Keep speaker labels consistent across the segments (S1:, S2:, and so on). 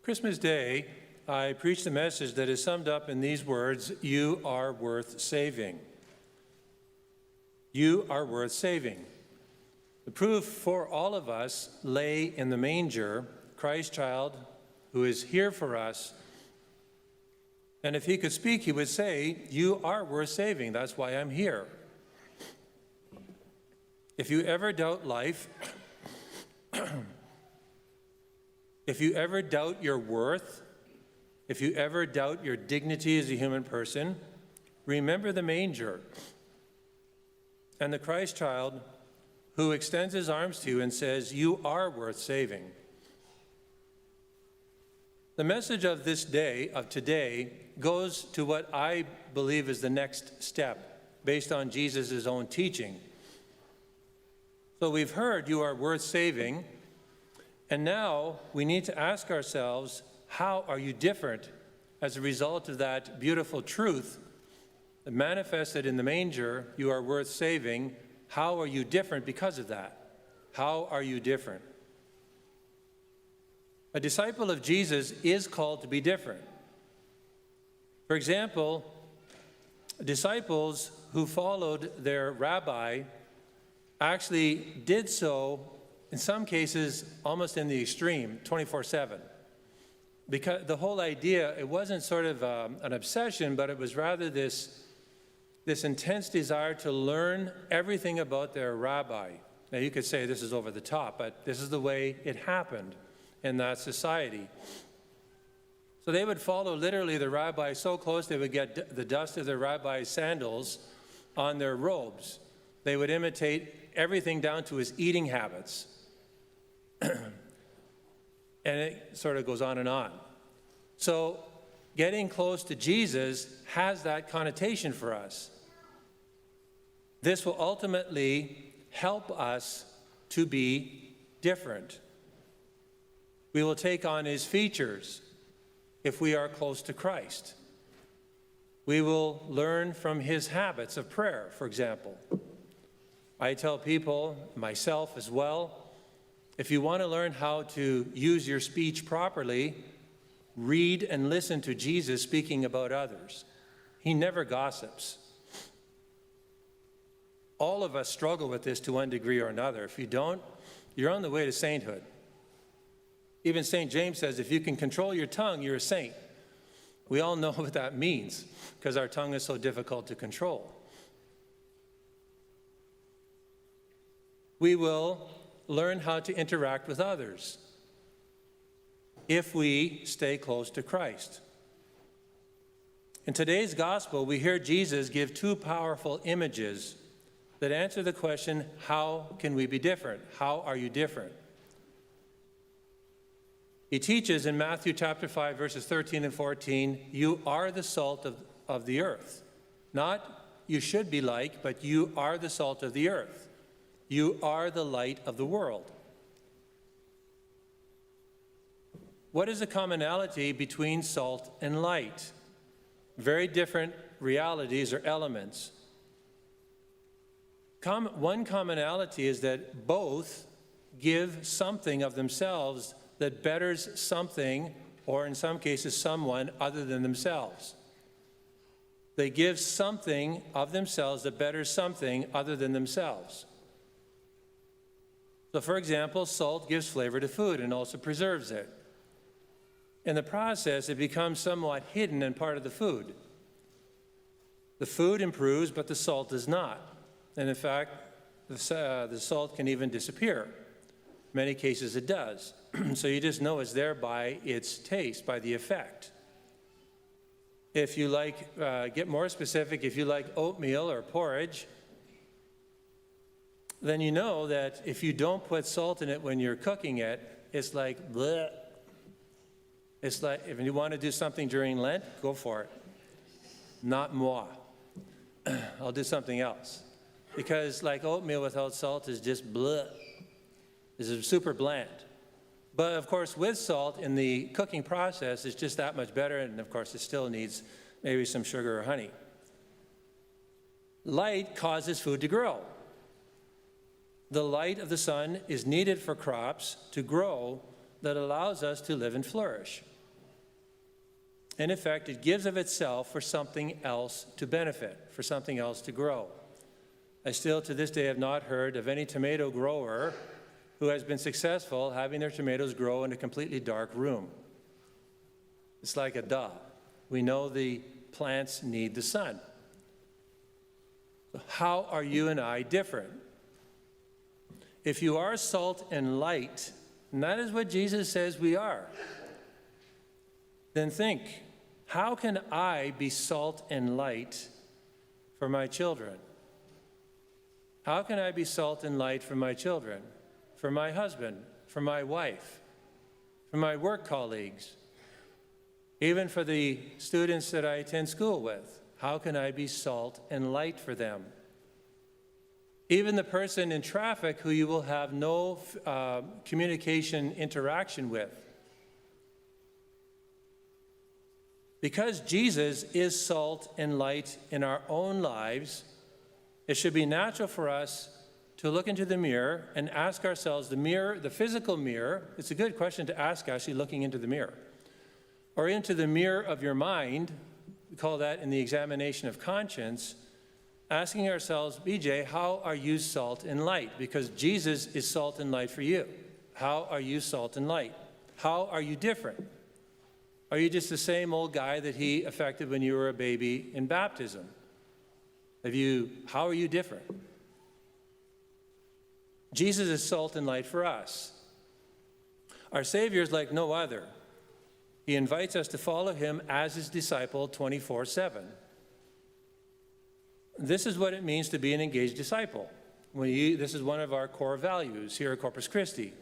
S1: Christmas Day, I preached a message that is summed up in these words: you are worth saving. You are worth saving. The proof for all of us lay in the manger, Christ child, who is here for us. And if he could speak, he would say, you are worth saving. That's why I'm here. If you ever doubt life, if you ever doubt your worth, if you ever doubt your dignity as a human person, remember the manger and the Christ child who extends his arms to you and says, you are worth saving. The message of this day, of today, goes to what I believe is the next step based on Jesus' own teaching. So we've heard you are worth saving, and now we need to ask ourselves, how are you different as a result of that beautiful truth that manifested in the manger? You are worth saving. How are you different because of that? How are you different? A disciple of Jesus is called to be different. For example, disciples who followed their rabbi actually did so, in some cases, almost in the extreme, 24/7. Because the whole idea, it wasn't sort of an obsession, but it was rather this intense desire to learn everything about their rabbi. Now, you could say this is over the top, but this is the way it happened in that society. So they would follow literally the rabbi so close they would get the dust of the rabbi's sandals on their robes. They would imitate everything down to his eating habits. And it sort of goes on and on. So getting close to Jesus has that connotation for us. This will ultimately help us to be different. We will take on his features if we are close to Christ. We will learn from his habits of prayer, for example. I tell people, myself as well, if you want to learn how to use your speech properly, read and listen to Jesus speaking about others. He never gossips. All of us struggle with this to one degree or another. If you don't, you're on the way to sainthood. Even St. James says, if you can control your tongue, you're a saint. We all know what that means because our tongue is so difficult to control. We will learn how to interact with others if we stay close to Christ. In today's gospel, we hear Jesus give two powerful images that answer the question, how can we be different? How are you different? He teaches in Matthew chapter 5, verses 13 and 14, you are the salt of the earth. Not you should be like, but you are the salt of the earth. You are the light of the world. What is the commonality between salt and light? Very different realities or elements. One commonality is that both give something of themselves that betters something, or in some cases someone, other than themselves. They give something of themselves that betters something other than themselves. So, for example, salt gives flavor to food and also preserves it. In the process, it becomes somewhat hidden and part of the food. The food improves, but the salt does not. And in fact, the salt can even disappear. In many cases, it does. So you just know it's there by its taste, by the effect. If you like, get more specific, if you like oatmeal or porridge, then you know that if you don't put salt in it when you're cooking it, it's like bleh. It's like, if you want to do something during Lent, go for it. Not moi. I'll do something else. Because like oatmeal without salt is just bleh. It's super bland. But of course, with salt in the cooking process, it's just that much better. And of course, it still needs maybe some sugar or honey. Light causes food to grow. The light of the sun is needed for crops to grow that allows us to live and flourish. In effect, it gives of itself for something else to benefit, for something else to grow. I still, to this day, have not heard of any tomato grower who has been successful having their tomatoes grow in a completely dark room. It's like a duh. We know the plants need the sun. So how are you and I different? If you are salt and light, and that is what Jesus says we are, then think, how can I be salt and light for my children? How can I be salt and light for my children, for my husband, for my wife, for my work colleagues, even for the students that I attend school with? How can I be salt and light for them? Even the person in traffic who you will have no communication interaction with. Because Jesus is salt and light in our own lives, it should be natural for us to look into the mirror and ask ourselves, the mirror, the physical mirror, it's a good question to ask actually looking into the mirror, or into the mirror of your mind, we call that in the examination of conscience, asking ourselves, BJ, how are you salt and light? Because Jesus is salt and light for you. How are you salt and light? How are you different? Are you just the same old guy that he affected when you were a baby in baptism? How are you different? Jesus is salt and light for us. Our Savior is like no other. He invites us to follow him as his disciple 24/7. This is what it means to be an engaged disciple. This is one of our core values here at Corpus Christi.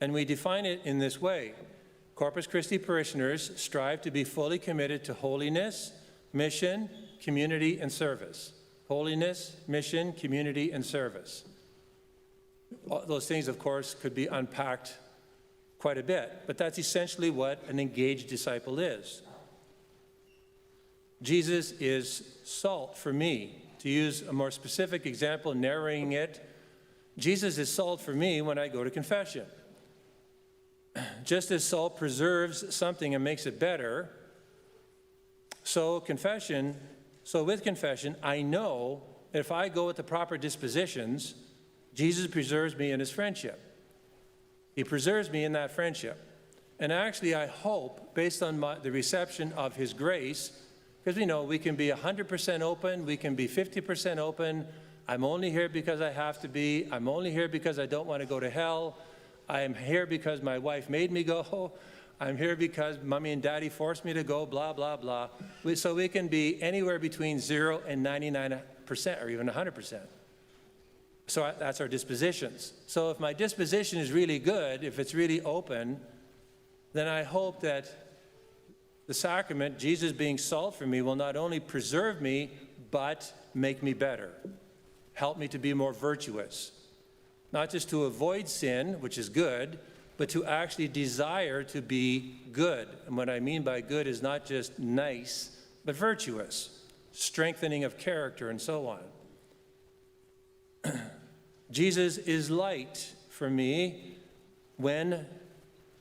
S1: And we define it in this way. Corpus Christi parishioners strive to be fully committed to holiness, mission, community, and service. Holiness, mission, community, and service. All those things, of course, could be unpacked quite a bit, but that's essentially what an engaged disciple is. Jesus is salt for me. To use a more specific example, narrowing it, Jesus is salt for me when I go to confession. Just as salt preserves something and makes it better, so with confession, I know that if I go with the proper dispositions, Jesus preserves me in his friendship. He preserves me in that friendship. And actually, I hope, based on the reception of his grace, because we know we can be 100% open, we can be 50% open. I'm only here because I have to be. I'm only here because I don't want to go to hell. I am here because my wife made me go. I'm here because mommy and daddy forced me to go, blah, blah, blah. So we can be anywhere between 0 and 99% or even 100%. So that's our dispositions. So if my disposition is really good, if it's really open, then I hope that the sacrament, Jesus being salt for me, will not only preserve me, but make me better. Help me to be more virtuous. Not just to avoid sin, which is good, but to actually desire to be good. And what I mean by good is not just nice, but virtuous, strengthening of character, and so on. Jesus is light for me when,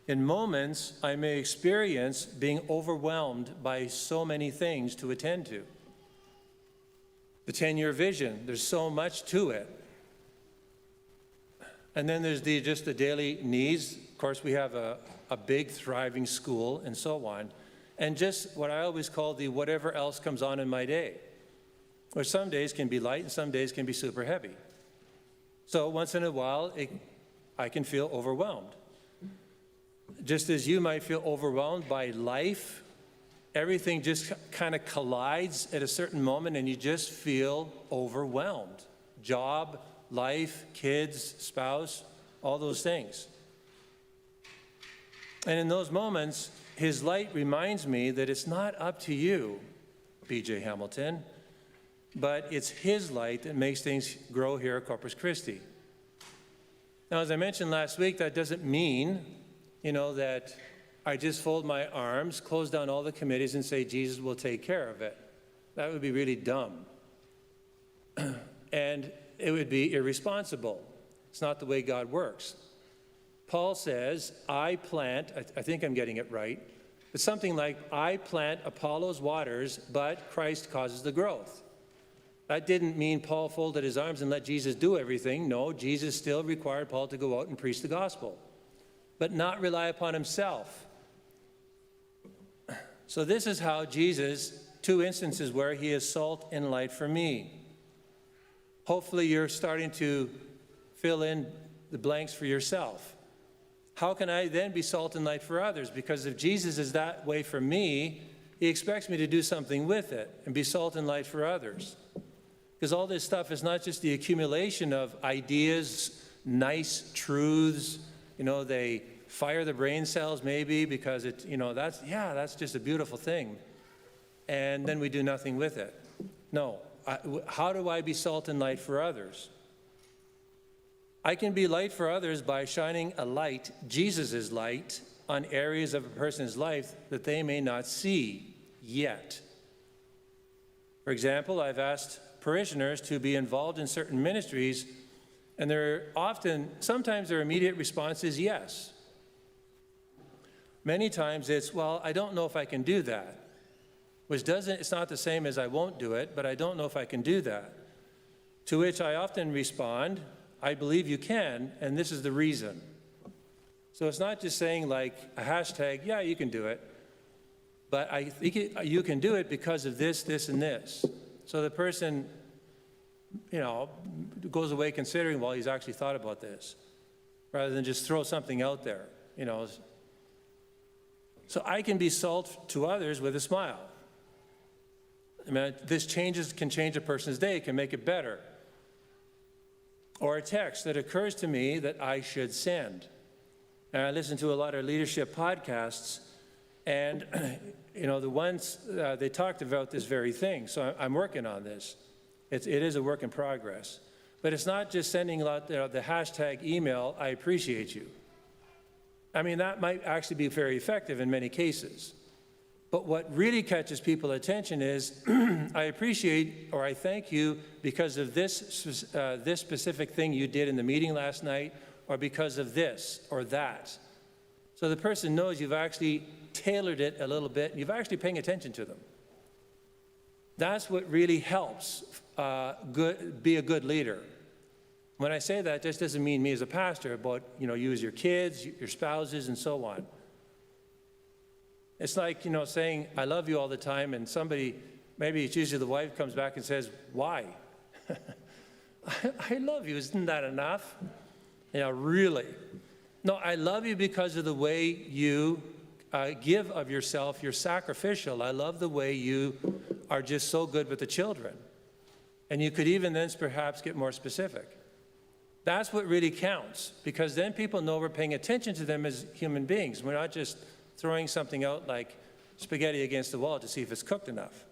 S1: in moments, I may experience being overwhelmed by so many things to attend to. The 10-year vision, there's so much to it. And then there's just the daily needs. Of course, we have a big, thriving school and so on. And just what I always call the whatever else comes on in my day, where some days can be light and some days can be super heavy. So once in a while, I can feel overwhelmed. Just as you might feel overwhelmed by life, everything just kind of collides at a certain moment and you just feel overwhelmed. Job, life, kids, spouse, all those things. And in those moments, his light reminds me that it's not up to you, B.J. Hamilton, but it's his light that makes things grow here at Corpus Christi. Now, as I mentioned last week, that doesn't mean, that I just fold my arms, close down all the committees, and say Jesus will take care of it. That would be really dumb. And it would be irresponsible. It's not the way God works. Paul says, I plant, I think I'm getting it right, it's something like, I plant, Apollos waters, but Christ causes the growth. That didn't mean Paul folded his arms and let Jesus do everything. No, Jesus still required Paul to go out and preach the gospel, but not rely upon himself. So this is how Jesus, two instances where he is salt and light for me. Hopefully you're starting to fill in the blanks for yourself. How can I then be salt and light for others? Because if Jesus is that way for me, he expects me to do something with it and be salt and light for others. Because all this stuff is not just the accumulation of ideas, nice truths, they fire the brain cells maybe because that's just a beautiful thing. And then we do nothing with it. No. How do I be salt and light for others? I can be light for others by shining a light, Jesus' light, on areas of a person's life that they may not see yet. For example, I've asked parishioners to be involved in certain ministries, and sometimes their immediate response is yes. Many times it's, well, I don't know if I can do that, it's not the same as I won't do it, but I don't know if I can do that. To which I often respond, I believe you can, and this is the reason. So it's not just saying like a hashtag, yeah, you can do it, but I think you can do it because of this, this, and this. So the person, goes away considering, well, he's actually thought about this, rather than just throw something out there, So I can be salt to others with a smile. I mean, this can change a person's day, it can make it better. Or a text that occurs to me that I should send. And I listen to a lot of leadership podcasts, and the ones they talked about this very thing. So I'm working on this. It is a work in progress. But it's not just sending out the hashtag email, I appreciate you. I mean, that might actually be very effective in many cases. But what really catches people's attention is, I appreciate or I thank you because of this specific thing you did in the meeting last night, or because of this or that. So the person knows you've actually tailored it a little bit, and you've actually paying attention to them. That's what really helps be a good leader. When I say that, this doesn't mean me as a pastor, but you as your kids, your spouses, and so on. It's like, saying, I love you all the time, and somebody, maybe it's usually the wife, comes back and says, why? I love you, isn't that enough? Really. No, I love you because of the way you give of yourself, you're sacrificial. I love the way you are just so good with the children. And you could even then perhaps get more specific. That's what really counts, because then people know we're paying attention to them as human beings. We're not just throwing something out like spaghetti against the wall to see if it's cooked enough.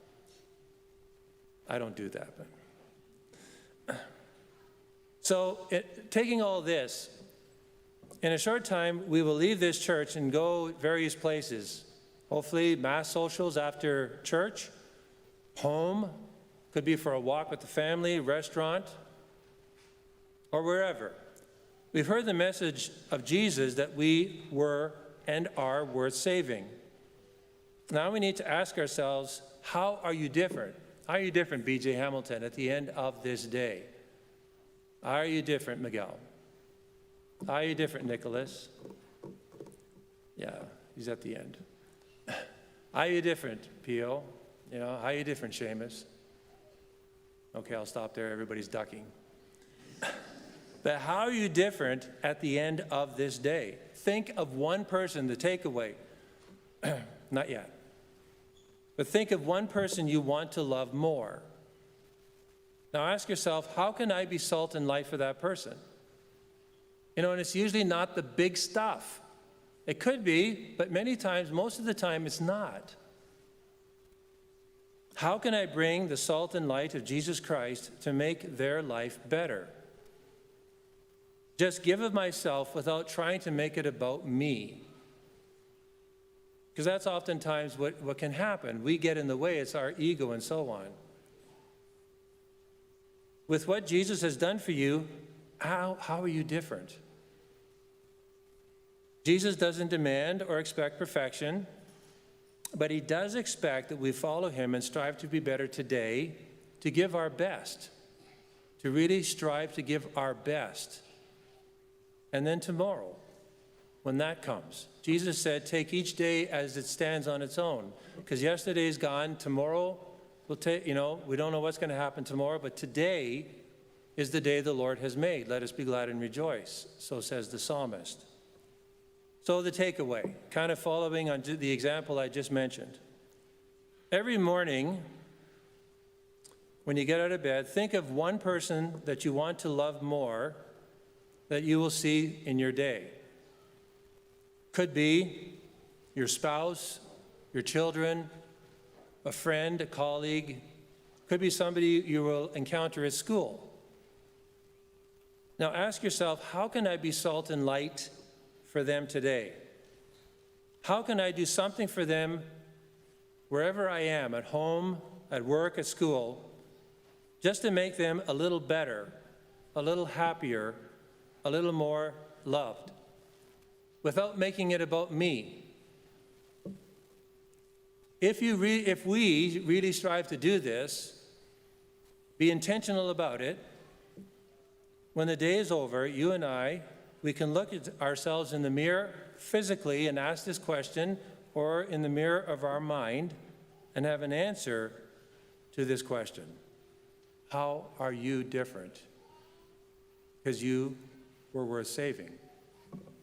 S1: I don't do that. But. So taking all this, in a short time, we will leave this church and go various places. Hopefully, mass socials after church, home, could be for a walk with the family, restaurant, or wherever. We've heard the message of Jesus that we were and are worth saving. Now we need to ask ourselves, how are you different? How are you different, B.J. Hamilton, at the end of this day? How are you different, Miguel? How are you different, Nicholas? Yeah, he's at the end. How are you different, Pio? How are you different, Seamus? Okay, I'll stop there. Everybody's ducking. But how are you different at the end of this day? Think of one person, the takeaway. Not yet. But think of one person you want to love more. Now ask yourself, how can I be salt and light for that person? And it's usually not the big stuff. It could be, but many times, most of the time, it's not. How can I bring the salt and light of Jesus Christ to make their life better? Just give of myself without trying to make it about me. Because that's oftentimes what can happen. We get in the way, it's our ego and so on. With what Jesus has done for you, how are you different? Jesus doesn't demand or expect perfection, but he does expect that we follow him and strive to be better today, to give our best, to really strive to give our best. And then tomorrow, when that comes, Jesus said, take each day as it stands on its own, because yesterday is gone. Tomorrow, we don't know what's going to happen tomorrow, but today is the day the Lord has made. Let us be glad and rejoice, so says the psalmist. So the takeaway, kind of following on the example I just mentioned. Every morning, when you get out of bed, think of one person that you want to love more that you will see in your day. Could be your spouse, your children, a friend, a colleague. Could be somebody you will encounter at school. Now ask yourself, how can I be salt and light for them today? How can I do something for them wherever I am, at home, at work, at school, just to make them a little better, a little happier, a little more loved, without making it about me? If we really strive to do this, be intentional about it, when the day is over, you and I, we can look at ourselves in the mirror physically and ask this question, or in the mirror of our mind, and have an answer to this question. How are you different? Because you were worth saving.